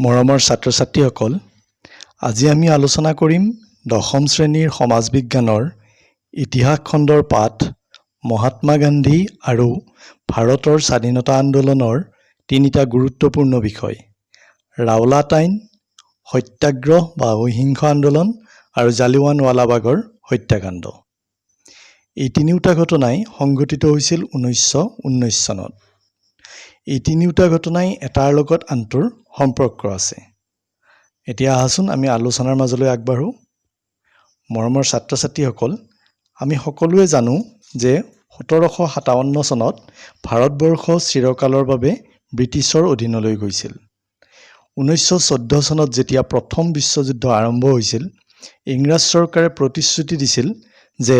মৰমৰ ছাত্ৰ-ছাত্ৰীসকল, আজি আমি আলোচনা কৰিম দশম শ্ৰেণীৰ সমাজ বিজ্ঞানৰ ইতিহাস খণ্ডৰ পাঠ মহাত্মা গান্ধী আৰু ভাৰতৰ স্বাধীনতা আন্দোলনৰ তিনিটা গুৰুত্বপূৰ্ণ বিষয় ৰাওলাট আইন, সত্যাগ্ৰহ বা অহিংস আন্দোলন আৰু jallianwalabagh হত্যাকাণ্ড। এই তিনিওটা ঘটনাই সংঘটিত হৈছিল 1919 চনত। এই তিনিওটা ঘটনাই এটাৰ লগত আনটোৰ সম্পৰ্ক আছে। এতিয়া আহাচোন আমি আলোচনাৰ মাজলৈ আগবাঢ়ো। মৰমৰ ছাত্ৰ-ছাত্ৰীসকল, আমি সকলোৱে জানো যে 1757 চনত ভাৰতবৰ্ষ চিৰকালৰ বাবে ব্ৰিটিছৰ অধীনলৈ গৈছিল। 1914 চনত যেতিয়া প্ৰথম বিশ্বযুদ্ধ আৰম্ভ হৈছিল, ইংৰাজ চৰকাৰে প্ৰতিশ্ৰুতি দিছিল যে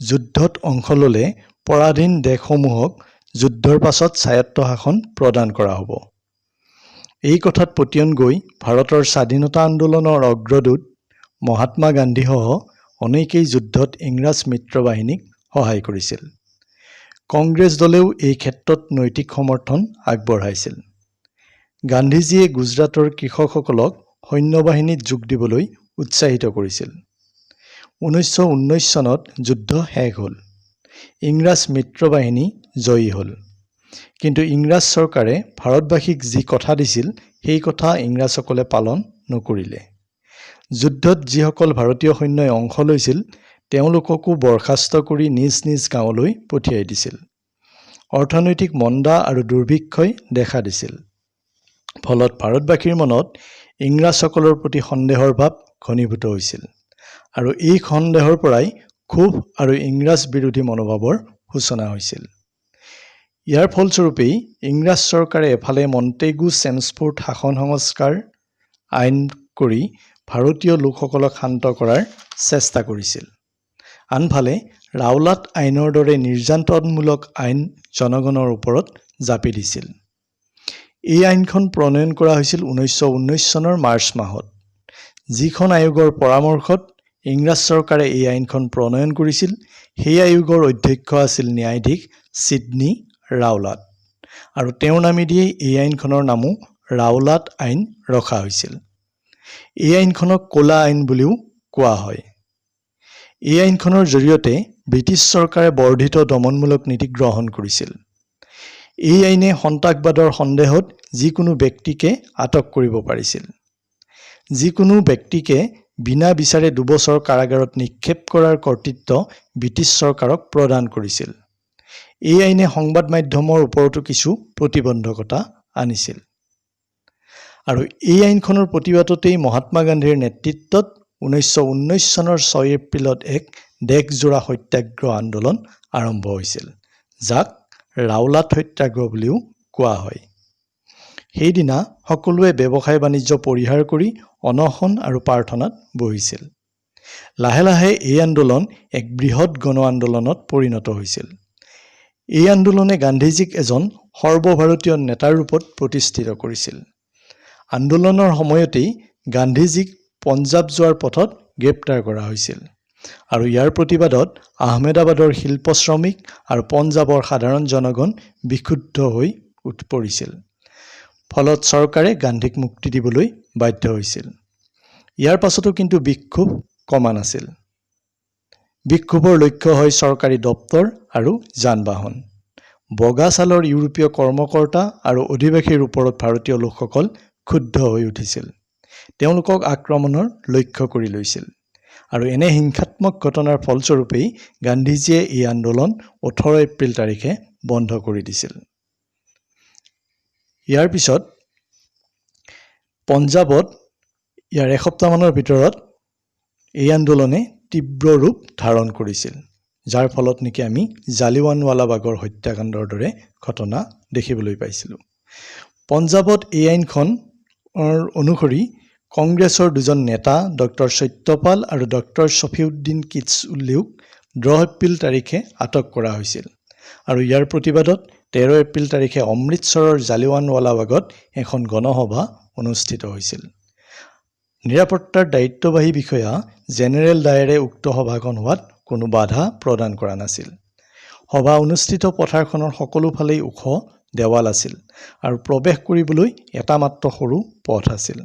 যুদ্ধত অংশ ল'লে পৰাধীন দেশসমূহক যুদ্ধৰ পাছত স্বায়ত্তশাসন প্ৰদান কৰা হ'ব। এই কথাত পতিয়ন গৈ ভাৰতৰ স্বাধীনতা আন্দোলনৰ অগ্ৰদূত মহাত্মা গান্ধীসহ অনেকেই যুদ্ধত ইংৰাজ মিত্ৰবাহিনীক সহায় কৰিছিল। কংগ্ৰেছ দলেও এই ক্ষেত্ৰত নৈতিক সমৰ্থন আগবঢ়াইছিল। গান্ধীজীয়ে গুজৰাটৰ কৃষকসকলক সৈন্যবাহিনীত যোগ দিবলৈ উৎসাহিত কৰিছিল। 1919 চনত যুদ্ধ শেষ হ'ল। ইংৰাজ মিত্ৰবাহিনী জয়ী হ'ল। কিন্তু ইংৰাজ চৰকাৰে ভাৰতবাসীক যি কথা দিছিল সেই কথা ইংৰাজসকলে পালন নকৰিলে। যুদ্ধত যিসকল ভাৰতীয় সৈন্যই অংশ লৈছিল তেওঁলোককো বৰ্খাস্ত কৰি নিজ নিজ গাঁৱলৈ পঠিয়াই দিছিল। অৰ্থনৈতিক মন্দা আৰু দুৰ্ভিক্ষই দেখা দিছিল। ফলত ভাৰতবাসীৰ মনত ইংৰাজসকলৰ প্ৰতি সন্দেহৰ ভাৱ ঘনীভূত হৈছিল আৰু এই সন্দেহৰ পৰাই ক্ষোভ আৰু ইংৰাজ বিৰোধী মনোভাৱৰ সূচনা হৈছিল। ইয়াৰ ফলস্বৰূপেই ইংৰাজ চৰকাৰে এফালে মণ্টেগু চেমছফোৰ্ড শাসন সংস্কাৰ আইন কৰি ভাৰতীয় লোকসকলক শান্ত কৰাৰ চেষ্টা কৰিছিল। আনফালে ৰাওলাট আইনৰ দৰে নিৰ্যাতনমূলক আইন জনগণৰ ওপৰত জাপি দিছিল। এই আইনখন প্ৰণয়ন কৰা হৈছিল 1919 চনৰ মাৰ্চ মাহত। যিখন আয়োগৰ পৰামৰ্শত ইংৰাজ চৰকাৰে এই আইনখন প্ৰণয়ন কৰিছিল সেই আয়োগৰ অধ্যক্ষ আছিল ন্যায়াধীশ ছিডনী ৰাওলাট আৰু তেওঁৰ নামেদিয়েই এই আইনখনৰ নামো ৰাওলাট আইন ৰখা হৈছিল। এই আইনখনক ক'লা আইন বুলিও কোৱা হয়। এই আইনখনৰ জৰিয়তে ব্ৰিটিছ চৰকাৰে বৰ্ধিত দমনমূলক নীতি গ্ৰহণ কৰিছিল। এই আইনে সন্ত্ৰাসবাদৰ সন্দেহত যিকোনো ব্যক্তিকে আটক কৰিব পাৰিছিল। যিকোনো ব্যক্তিকে বিনা বিচাৰে 2 বছৰ কাৰাগাৰত নিক্ষেপ কৰাৰ কৰ্তৃত্ব ব্ৰিটিছ চৰকাৰক প্ৰদান কৰিছিল। এই আইনে সংবাদ মাধ্যমৰ ওপৰতো কিছু প্ৰতিবন্ধকতা আনিছিল। আৰু এই আইনখনৰ প্ৰতিবাদতেই মহাত্মা গান্ধীৰ নেতৃত্বত 1919 চনৰ 6 এপ্ৰিলত এক দেশজোৰা সত্যাগ্ৰহ আন্দোলন আৰম্ভ হৈছিল, যাক ৰাওলাট সত্যাগ্ৰহ বুলিও কোৱা হয়। সেইদিনা সকলোৱে ব্যৱসায় বাণিজ্য পৰিহাৰ কৰি অনশন আৰু প্ৰাৰ্থনাত বহিছিল। লাহে লাহে এই আন্দোলন এক বৃহৎ গণ আন্দোলনত পৰিণত হৈছিল। এই আন্দোলনে গান্ধীজীক এজন সৰ্বভাৰতীয় নেতাৰ ৰূপত প্ৰতিষ্ঠিত কৰিছিল। আন্দোলনৰ সময়তেই গান্ধীজীক পঞ্জাৱ যোৱাৰ পথত গ্ৰেপ্তাৰ কৰা হৈছিল আৰু ইয়াৰ প্ৰতিবাদত আহমেদাবাদৰ শিল্প শ্ৰমিক আৰু পঞ্জাৱৰ সাধাৰণ জনগণ বিক্ষুব্ধ হৈ পৰিছিল। ফলত চৰকাৰে গান্ধীক মুক্তি দিবলৈ বাধ্য হৈছিল। ইয়াৰ পাছতো কিন্তু বিক্ষোভ কমা নাছিল। বিক্ষোভৰ লক্ষ্য হয় চৰকাৰী দপ্তৰ আৰু যান-বাহন। বগা ছালৰ ইউৰোপীয় কৰ্মকৰ্তা আৰু অধিবাসীৰ ওপৰত ভাৰতীয় লোকসকল ক্ষুব্ধ হৈ উঠিছিল। তেওঁলোকক আক্ৰমণৰ লক্ষ্য কৰি লৈছিল আৰু এনে হিংসাত্মক ঘটনাৰ ফলস্বৰূপেই গান্ধীজীয়ে এই আন্দোলন 18 এপ্ৰিল তাৰিখে বন্ধ কৰি দিছিল। ইয়াৰ পিছত পঞ্জাৱত ইয়াৰ এসপ্তাহমানৰ ভিতৰত এই আন্দোলনে তীব্ৰ ৰূপ ধাৰণ কৰিছিল, যাৰ ফলত নেকি আমি jallianwalabaghৰ হত্যাকাণ্ডৰ দৰে ঘটনা দেখিবলৈ পাইছিলোঁ। পঞ্জাৱত এই আইনখন অনুসৰি কংগ্ৰেছৰ 2জন নেতা ডক্টৰ সত্যপাল আৰু ডক্টৰ শফিউদ্দিন কিচলুক 10 এপ্ৰিল তাৰিখে আটক কৰা হৈছিল আৰু ইয়াৰ প্ৰতিবাদত 13 এপ্ৰিল তাৰিখে অমৃতসৰৰ jallianwalabaghত এখন গণসভা অনুষ্ঠিত হৈছিল। নিৰাপত্তাৰ দায়িত্ববাহী বিষয়া জেনেৰেল ডায়াৰে উক্ত সভাখন হোৱাত কোনো বাধা প্ৰদান কৰা নাছিল। সভা অনুষ্ঠিত পথাৰখনৰ সকলো ফালেই ওখ দেৱাল আছিল আৰু প্ৰৱেশ কৰিবলৈ এটা মাত্ৰ সৰু পথ আছিল।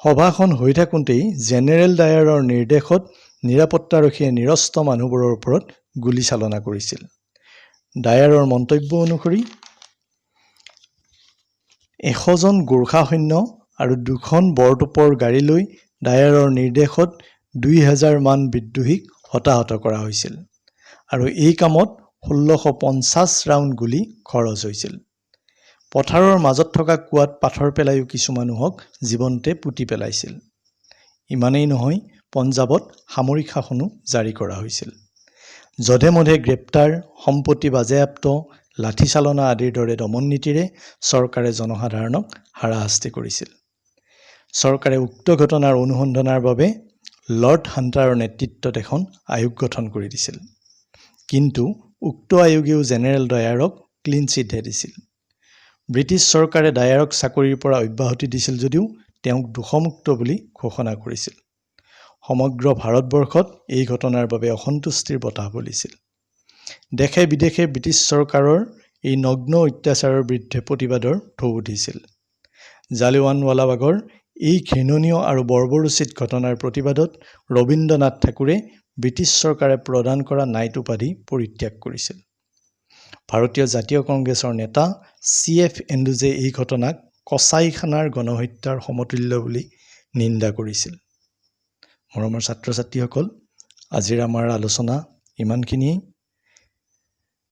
সভাখন হৈ থাকোঁতেই জেনেৰেল ডায়াৰৰ নিৰ্দেশত নিৰাপত্তাৰক্ষীয়ে নিৰস্ত্ৰ মানুহবোৰৰ ওপৰত গুলীচালনা কৰিছিল। ডায়াৰৰ মন্তব্য অনুসৰি 100জন গোৰ্খা সৈন্য আৰু 2খন বৰতোপৰ গাড়ী লৈ ডায়াৰৰ নিৰ্দেশত 2000 মান বিদ্ৰোহীক হতাহত কৰা হৈছিল আৰু এই কামত 1650 ৰাউণ্ড গুলী খৰচ হৈছিল। পথাৰৰ মাজত থকা কুৱাত পাথৰ পেলাইও কিছু মানুহক জীৱন্তে পুতি পেলাইছিল। ইমানেই নহয়, পঞ্জাৱত সামৰিক শাসনো জাৰি কৰা হৈছিল। যধে মধে গ্ৰেপ্তাৰ, সম্পত্তি বাজেয়াপ্ত, লাঠিচালনা আদিৰ দৰে দমন নীতিৰে চৰকাৰে জনসাধাৰণক হাৰাশাস্তি কৰিছিল। চৰকাৰে উক্ত ঘটনাৰ অনুসন্ধানৰ বাবে লৰ্ড হাণ্টাৰৰ নেতৃত্বত এখন আয়োগ গঠন কৰি দিছিল। কিন্তু উক্ত আয়োগেও জেনেৰেল ডায়াৰক ক্লিন চিটহে দিছিল। ব্ৰিটিছ চৰকাৰে ডায়াৰক চাকৰিৰ পৰা অব্যাহতি দিছিল যদিও তেওঁক দোষমুক্ত বুলি ঘোষণা কৰিছিল। সমগ্ৰ ভাৰতবৰ্ষত এই ঘটনাৰ বাবে অসন্তুষ্টিৰ বতাহ বলিছিল। দেশে বিদেশে ব্ৰিটিছ চৰকাৰৰ এই নগ্ন অত্যাচাৰৰ বিৰুদ্ধে প্ৰতিবাদৰ ঢৌ উঠিছিল। জালিয়ানৱালাবাগৰ এই ঘৃণনীয় আৰু বৰ্বৰোচিত ঘটনাৰ প্ৰতিবাদত ৰবীন্দ্ৰনাথ ঠাকুৰে ব্ৰিটিছ চৰকাৰে প্ৰদান কৰা নাইট উপাধি পৰিত্যাগ কৰিছিল। ভাৰতীয় জাতীয় কংগ্ৰেছৰ নেতা CF এণ্ড্ৰুজে এই ঘটনাক কচাইখানাৰ গণহত্যাৰ সমতুল্য বুলি নিন্দা কৰিছিল। মৰমৰ ছাত্ৰ ছাত্ৰীসকল, আজিৰ আমাৰ আলোচনা ইমানখিনিয়েই।